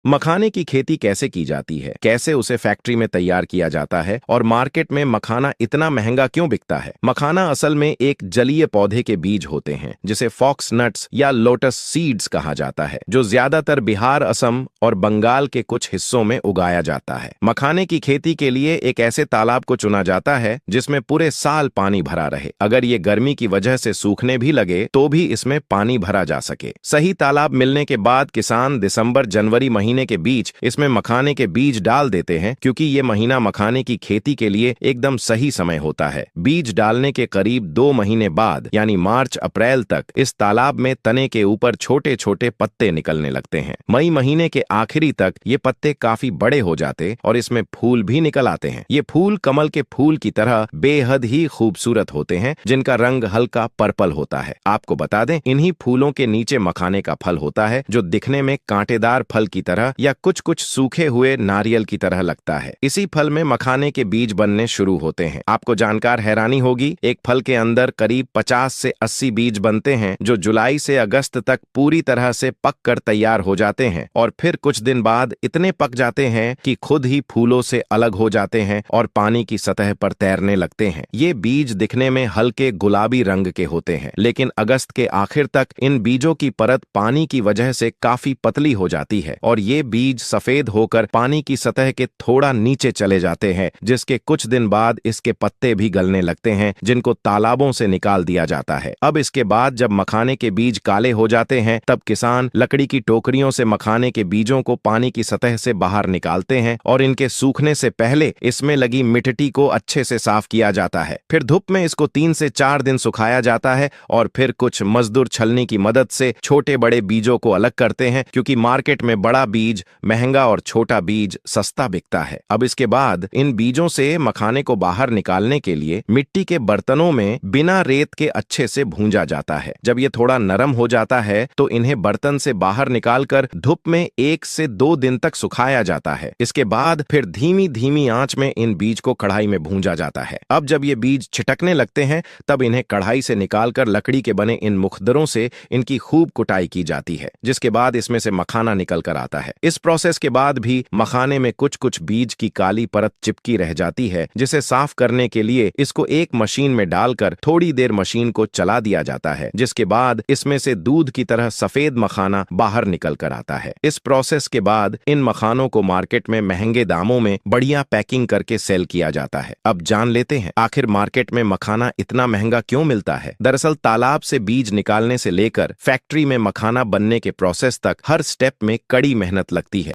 मखाने की खेती कैसे की जाती है, कैसे उसे फैक्ट्री में तैयार किया जाता है और मार्केट में मखाना इतना महंगा क्यों बिकता है। मखाना असल में एक जलीय पौधे के बीज होते हैं जिसे फॉक्स नट्स या लोटस सीड्स कहा जाता है, जो ज्यादातर बिहार, असम और बंगाल के कुछ हिस्सों में उगाया जाता है। मखाने की खेती के लिए एक ऐसे तालाब को चुना जाता है जिसमें पूरे साल पानी भरा रहे। अगर ये गर्मी की वजह से सूखने भी लगे तो भी इसमें पानी भरा जा सके। सही तालाब मिलने के बाद किसान दिसंबर-जनवरी महीने के बीच इसमें मखाने के बीज डाल देते हैं, क्योंकि ये महीना मखाने की खेती के लिए एकदम सही समय होता है। बीज डालने के करीब 2 महीने बाद यानी मार्च-अप्रैल तक इस तालाब में तने के ऊपर छोटे छोटे पत्ते निकलने लगते हैं। मई महीने के आखिरी तक ये पत्ते काफी बड़े हो जाते और इसमें फूल भी निकल आते हैं। ये फूल कमल के फूल की तरह बेहद ही खूबसूरत होते हैं, जिनका रंग हल्का पर्पल होता है। आपको बता दें, इन्हीं फूलों के नीचे मखाने का फल होता है, जो दिखने में कांटेदार फल की तरह या कुछ कुछ सूखे हुए नारियल की तरह लगता है। इसी फल में मखाने के बीज बनने शुरू होते हैं। आपको जानकर हैरानी होगी, एक फल के अंदर करीब 50 से 80 बीज बनते हैं, जो जुलाई से अगस्त तक पूरी तरह से पक कर तैयार हो जाते हैं और फिर कुछ दिन बाद इतने पक जाते हैं कि खुद ही फूलों से अलग हो जाते हैं और पानी की सतह पर तैरने लगते हैं। ये बीज दिखने में हल्के गुलाबी रंग के होते हैं, लेकिन अगस्त के आखिर तक इन बीजों की परत पानी की वजह से काफी पतली हो जाती है और ये बीज सफेद होकर पानी की सतह के थोड़ा नीचे चले जाते हैं, जिसके कुछ दिन बाद इसके पत्ते भी गलने लगते हैं, जिनको तालाबों से निकाल दिया जाता है। अब इसके बाद जब मखाने के बीज काले हो जाते हैं, तब किसान लकड़ी की टोकरियों से मखाने के बीजों को पानी की सतह से बाहर निकालते हैं और इनके सूखने से पहले इसमें लगी मिट्टी को अच्छे से साफ किया जाता है। फिर धूप में इसको 3 से 4 दिन सुखाया जाता है और फिर कुछ मजदूर छलनी की मदद से छोटे बड़े बीजों को अलग करते हैं, क्योंकि मार्केट में बड़ा बीज महंगा और छोटा बीज सस्ता बिकता है। अब इसके बाद इन बीजों से मखाने को बाहर निकालने के लिए मिट्टी के बर्तनों में बिना रेत के अच्छे से भूंजा जाता है। जब ये थोड़ा नरम हो जाता है तो इन्हें बर्तन से बाहर निकालकर धूप में 1 से 2 दिन तक सुखाया जाता है। इसके बाद फिर धीमी धीमी आंच में इन बीज को कढ़ाई में भूंजा जाता है। अब जब ये बीज छिटकने लगते हैं, तब इन्हें कढ़ाई से निकालकर लकड़ी के बने इन मुखदरों से इनकी खूब कुटाई की जाती है, जिसके बाद इसमें से मखाना निकल कर आता है। इस प्रोसेस के बाद भी मखाने में कुछ कुछ बीज की काली परत चिपकी रह जाती है, जिसे साफ करने के लिए इसको एक मशीन में डालकर थोड़ी देर मशीन को चला दिया जाता है, जिसके बाद इसमें से दूध की तरह सफेद मखाना बाहर निकल कर आता है। इस प्रोसेस के बाद इन मखानों को मार्केट में महंगे दामों में बढ़िया पैकिंग करके सेल किया जाता है। अब जान लेते हैं आखिर मार्केट में मखाना इतना महंगा क्यों मिलता है। दरअसल तालाब से बीज निकालने से लेकर फैक्ट्री में मखाना बनने के प्रोसेस तक हर स्टेप में कड़ी मेहनत लगती है।